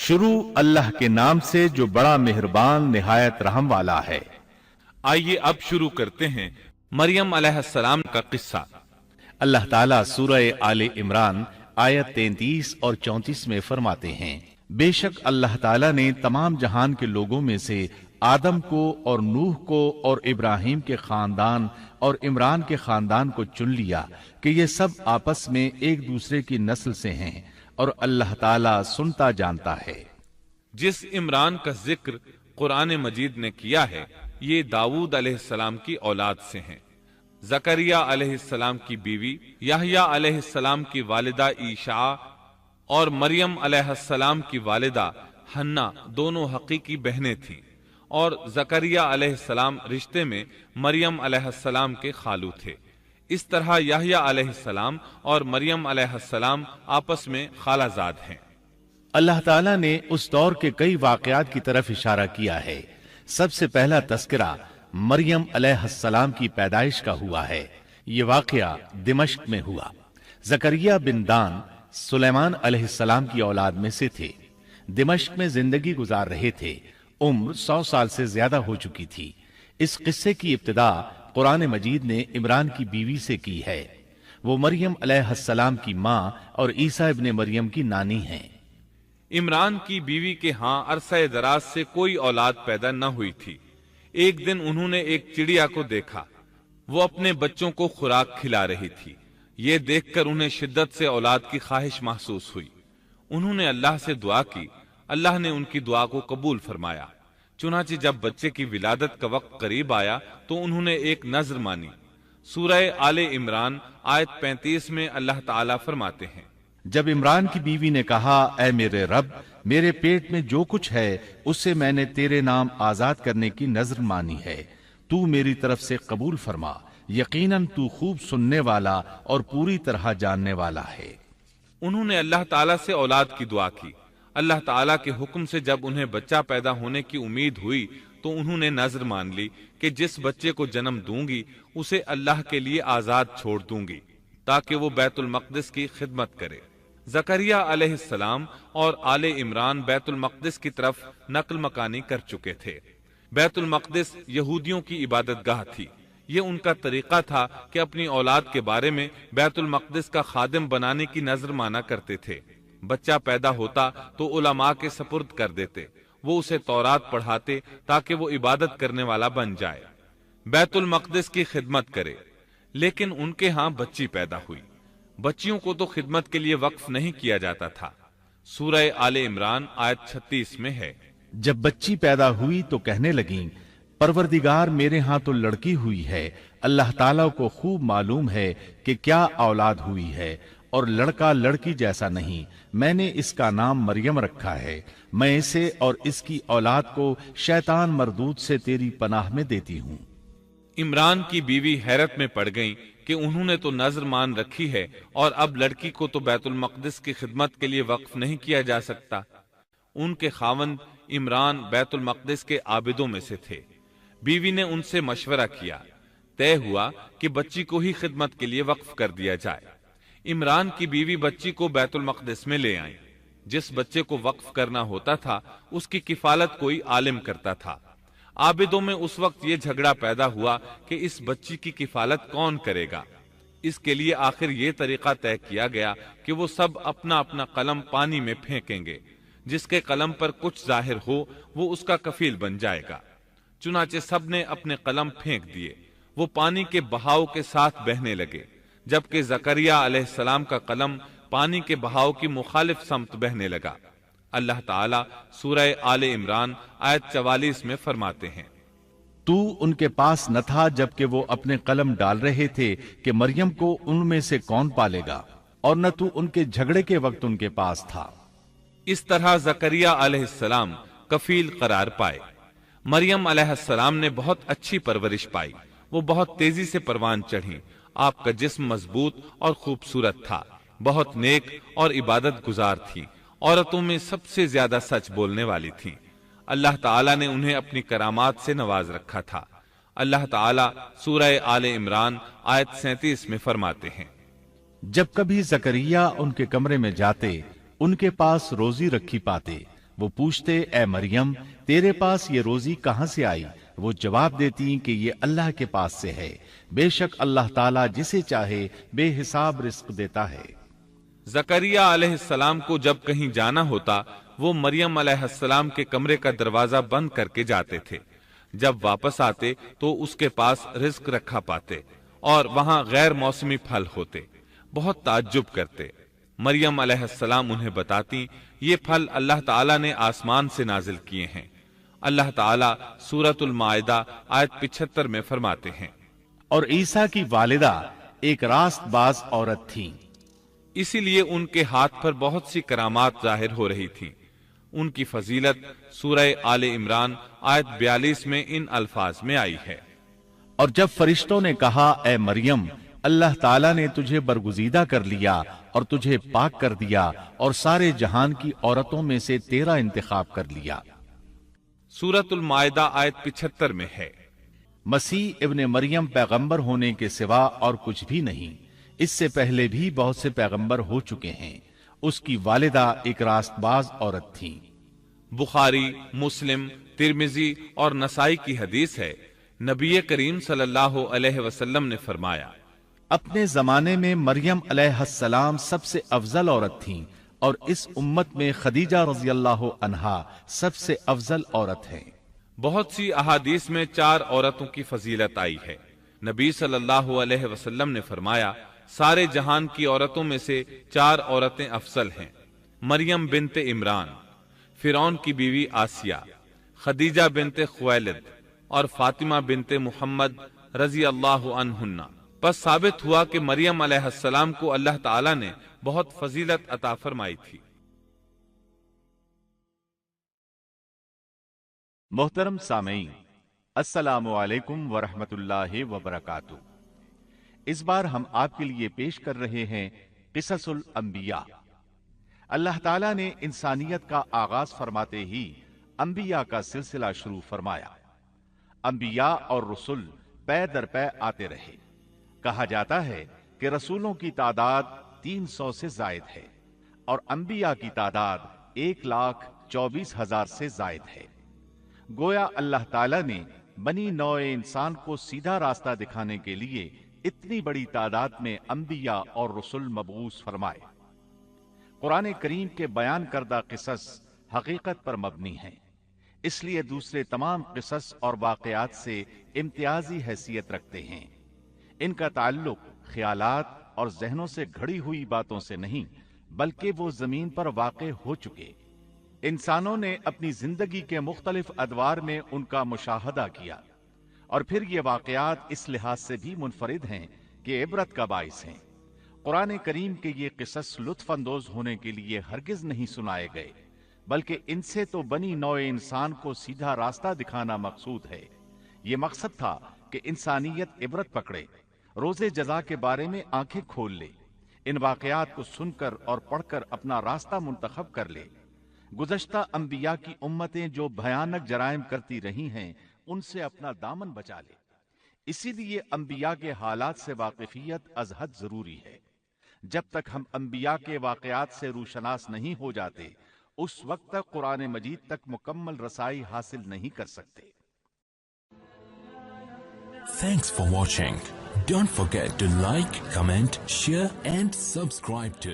شروع اللہ کے نام سے جو بڑا مہربان نہایت رحم والا ہے۔ آئیے اب شروع کرتے ہیں مریم علیہ السلام کا قصہ۔ اللہ تعالیٰ سورہ آل عمران آیت 33 اور 34 میں فرماتے ہیں، بے شک اللہ تعالیٰ نے تمام جہان کے لوگوں میں سے آدم کو اور نوح کو اور ابراہیم کے خاندان اور عمران کے خاندان کو چن لیا کہ یہ سب آپس میں ایک دوسرے کی نسل سے ہیں، اور اللہ تعالیٰ سنتا جانتا ہے۔ جس عمران کا ذکر قرآن مجید نے کیا ہے یہ داؤد علیہ السلام کی اولاد سے ہیں۔ زکریا علیہ السلام کی بیوی، یحییٰ علیہ السلام کی والدہ عیشا اور مریم علیہ السلام کی والدہ حنا دونوں حقیقی بہنیں تھیں، اور زکریا علیہ السلام رشتے میں مریم علیہ السلام کے خالو تھے۔ اس طرح یحییٰ علیہ السلام اور مریم علیہ السلام آپس میں خالہ زاد ہیں۔ اللہ تعالیٰ نے اس دور کے کئی واقعات کی طرف اشارہ کیا ہے۔ سب سے پہلا تذکرہ مریم علیہ السلام کی پیدائش کا ہوا ہے۔ یہ واقعہ دمشق میں ہوا۔ زکریا بن دان سلیمان علیہ السلام کی اولاد میں سے تھے۔ دمشق میں زندگی گزار رہے تھے۔ عمر 100 سال سے زیادہ ہو چکی تھی۔ اس قصے کی ابتدا قرآن مجید نے عمران کی بیوی سے کی ہے۔ وہ مریم علیہ السلام کی ماں اور عیسیٰ ابن مریم کی نانی ہیں۔ عمران کی بیوی کے ہاں عرصہ دراز سے کوئی اولاد پیدا نہ ہوئی تھی۔ ایک دن انہوں نے ایک چڑیا کو دیکھا، وہ اپنے بچوں کو خوراک کھلا رہی تھی۔ یہ دیکھ کر انہیں شدت سے اولاد کی خواہش محسوس ہوئی۔ انہوں نے اللہ سے دعا کی، اللہ نے ان کی دعا کو قبول فرمایا۔ چنانچہ جب بچے کی ولادت کا وقت قریب آیا تو انہوں نے ایک نذر مانی۔ سورہ آل عمران آیت 35 میں اللہ تعالیٰ فرماتے ہیں، جب عمران کی بیوی نے کہا، اے میرے رب، میرے پیٹ میں جو کچھ ہے اس سے میں نے تیرے نام آزاد کرنے کی نذر مانی ہے، تو میری طرف سے قبول فرما، یقیناً تو خوب سننے والا اور پوری طرح جاننے والا ہے۔ انہوں نے اللہ تعالیٰ سے اولاد کی دعا کی۔ اللہ تعالیٰ کے حکم سے جب انہیں بچہ پیدا ہونے کی امید ہوئی تو انہوں نے نذر مان لی کہ جس بچے کو جنم دوں گی اسے اللہ کے لیے آزاد چھوڑ دوں گی تاکہ وہ بیت المقدس کی خدمت کرے۔ زکریا علیہ السلام اور آل عمران بیت المقدس کی طرف نقل مکانی کر چکے تھے۔ بیت المقدس یہودیوں کی عبادت گاہ تھی۔ یہ ان کا طریقہ تھا کہ اپنی اولاد کے بارے میں بیت المقدس کا خادم بنانے کی نذر مانا کرتے تھے۔ بچہ پیدا ہوتا تو علماء کے سپرد کر دیتے، وہ اسے تورات پڑھاتے تاکہ وہ عبادت کرنے والا بن جائے، بیت المقدس کی خدمت کرے۔ لیکن ان کے ہاں بچی پیدا ہوئی۔ بچیوں کو تو خدمت کے لیے وقف نہیں کیا جاتا تھا۔ سورہ آل عمران آیت 36 میں ہے، جب بچی پیدا ہوئی تو کہنے لگیں، پروردگار میرے ہاں تو لڑکی ہوئی ہے، اللہ تعالیٰ کو خوب معلوم ہے کہ کیا اولاد ہوئی ہے، اور لڑکا لڑکی جیسا نہیں، میں نے اس کا نام مریم رکھا ہے، میں اسے اور اس کی اولاد کو شیطان مردود سے تیری پناہ میں دیتی ہوں۔ عمران کی بیوی حیرت میں پڑ گئیں کہ انہوں نے تو نذر مان رکھی ہے اور اب لڑکی کو تو بیت المقدس کی خدمت کے لیے وقف نہیں کیا جا سکتا۔ ان کے خاوند عمران بیت المقدس کے عابدوں میں سے تھے۔ بیوی نے ان سے مشورہ کیا، طے ہوا کہ بچی کو ہی خدمت کے لیے وقف کر دیا جائے۔ عمران کی بیوی بچی کو بیت المقدس میں لے آئیں۔ جس بچے کو وقف کرنا ہوتا تھا اس کی کفالت کوئی عالم کرتا تھا۔ عابدوں میں اس وقت یہ جھگڑا پیدا ہوا کہ اس بچی کی کفالت کون کرے گا۔ اس کے لیے آخر یہ طریقہ طے کیا گیا کہ وہ سب اپنا اپنا قلم پانی میں پھینکیں گے، جس کے قلم پر کچھ ظاہر ہو وہ اس کا کفیل بن جائے گا۔ چنانچہ سب نے اپنے قلم پھینک دیے، وہ پانی کے بہاؤ کے ساتھ بہنے لگے، جبکہ زکریا علیہ السلام کا قلم پانی کے بہاؤ کی مخالف سمت بہنے لگا۔ اللہ تعالیٰ سورہ آل عمران آیت 44 میں فرماتے ہیں، تو ان کے پاس نہ تھا جبکہ وہ اپنے قلم ڈال رہے تھے کہ مریم کو ان میں سے کون پالے گا، اور نہ تو ان کے جھگڑے کے وقت ان کے پاس تھا۔ اس طرح زکریا علیہ السلام کفیل قرار پائے۔ مریم علیہ السلام نے بہت اچھی پرورش پائی، وہ بہت تیزی سے پروان چڑھی۔ آپ کا جسم مضبوط اور خوبصورت تھا، بہت نیک اور عبادت گزار تھی، عورتوں میں سب سے زیادہ سچ بولنے والی تھی۔ اللہ تعالیٰ نے انہیں اپنی کرامات سے نواز رکھا تھا۔ اللہ تعالیٰ سورہ آل عمران آیت 37 میں فرماتے ہیں، جب کبھی زکریا ان کے کمرے میں جاتے ان کے پاس روزی رکھی پاتے، وہ پوچھتے اے مریم تیرے پاس یہ روزی کہاں سے آئی؟ وہ جواب دیتی کہ یہ اللہ کے پاس سے ہے، بے شک اللہ تعالیٰ جسے چاہے بے حساب رزق دیتا ہے۔ زکریا علیہ السلام کو جب کہیں جانا ہوتا وہ مریم علیہ السلام کے کمرے کا دروازہ بند کر کے جاتے تھے۔ جب واپس آتے تو اس کے پاس رزق رکھا پاتے اور وہاں غیر موسمی پھل ہوتے۔ بہت تعجب کرتے۔ مریم علیہ السلام انہیں بتاتی یہ پھل اللہ تعالیٰ نے آسمان سے نازل کیے ہیں۔ اللہ تعالیٰ سورۃ المائدہ آیت 75 میں فرماتے ہیں، اور عیسیٰ کی والدہ ایک راست باز عورت تھی، اسی لیے ان کے ہاتھ پر بہت سی کرامات ظاہر ہو رہی تھی۔ ان کی فضیلت سورہ آل عمران آیت 42 میں ان الفاظ میں آئی ہے، اور جب فرشتوں نے کہا اے مریم اللہ تعالیٰ نے تجھے برگزیدہ کر لیا اور تجھے پاک کر دیا اور سارے جہان کی عورتوں میں سے تیرا انتخاب کر لیا۔ سورۃ المائدہ آیت 75 میں ہے۔ مسیح ابن مریم پیغمبر ہونے کے سوا اور کچھ بھی نہیں، اس سے پہلے بھی بہت سے پیغمبر ہو چکے ہیں۔ اس کی والدہ ایک راست باز عورت تھی۔ بخاری، مسلم، ترمذی اور نسائی کی حدیث ہے، نبی کریم صلی اللہ علیہ وسلم نے فرمایا، اپنے زمانے میں مریم علیہ السلام سب سے افضل عورت تھیں اور اس امت میں خدیجہ رضی اللہ عنہا سب سے افضل عورت ہیں۔ بہت سی احادیث میں 4 عورتوں کی فضیلت آئی ہے۔ نبی صلی اللہ علیہ وسلم نے فرمایا سارے جہان کی عورتوں میں سے 4 عورتیں افضل ہیں، مریم بنت عمران، فرعون کی بیوی آسیہ، خدیجہ بنت خویلد اور فاطمہ بنت محمد رضی اللہ عنہن۔ بس ثابت ہوا کہ مریم علیہ السلام کو اللہ تعالیٰ نے بہت فضیلت عطا فرمائی تھی۔ محترم سامعین، السلام علیکم ورحمۃ اللہ وبرکاتہ۔ اس بار ہم آپ کے لیے پیش کر رہے ہیں قصص الانبیاء۔ اللہ تعالیٰ نے انسانیت کا آغاز فرماتے ہی انبیاء کا سلسلہ شروع فرمایا۔ انبیاء اور رسول پے در پے آتے رہے۔ کہا جاتا ہے کہ رسولوں کی تعداد 300 سے زائد ہے اور انبیاء کی تعداد 1,24,000 سے زائد ہے۔ گویا اللہ تعالیٰ نے بنی نوع انسان کو سیدھا راستہ دکھانے کے لیے اتنی بڑی تعداد میں انبیاء اور رسول مبعوث فرمائے۔ قرآن کریم کے بیان کردہ قصص حقیقت پر مبنی ہیں، اس لیے دوسرے تمام قصص اور واقعات سے امتیازی حیثیت رکھتے ہیں۔ ان کا تعلق خیالات اور ذہنوں سے گھڑی ہوئی باتوں سے نہیں، بلکہ وہ زمین پر واقع ہو چکے۔ انسانوں نے اپنی زندگی کے مختلف ادوار میں ان کا مشاہدہ کیا، اور پھر یہ واقعات اس لحاظ سے بھی منفرد ہیں کہ عبرت کا باعث ہیں۔ قرآن کریم کے یہ قصص لطف اندوز ہونے کے لیے ہرگز نہیں سنائے گئے، بلکہ ان سے تو بنی نوع انسان کو سیدھا راستہ دکھانا مقصود ہے۔ یہ مقصد تھا کہ انسانیت عبرت پکڑے، روز جزا کے بارے میں آنکھیں کھول لے، ان واقعات کو سن کر اور پڑھ کر اپنا راستہ منتخب کر لے۔ گزشتہ انبیاء کی امتیں جو بھیانک جرائم کرتی رہی ہیں، ان سے اپنا دامن بچا لے۔ اسی لیے انبیاء کے حالات سے واقفیت از حد ضروری ہے۔ جب تک ہم انبیاء کے واقعات سے روشناس نہیں ہو جاتے، اس وقت تک قرآن مجید تک مکمل رسائی حاصل نہیں کر سکتے۔ Thanks for watching. Don't forget to like, comment, share and subscribe to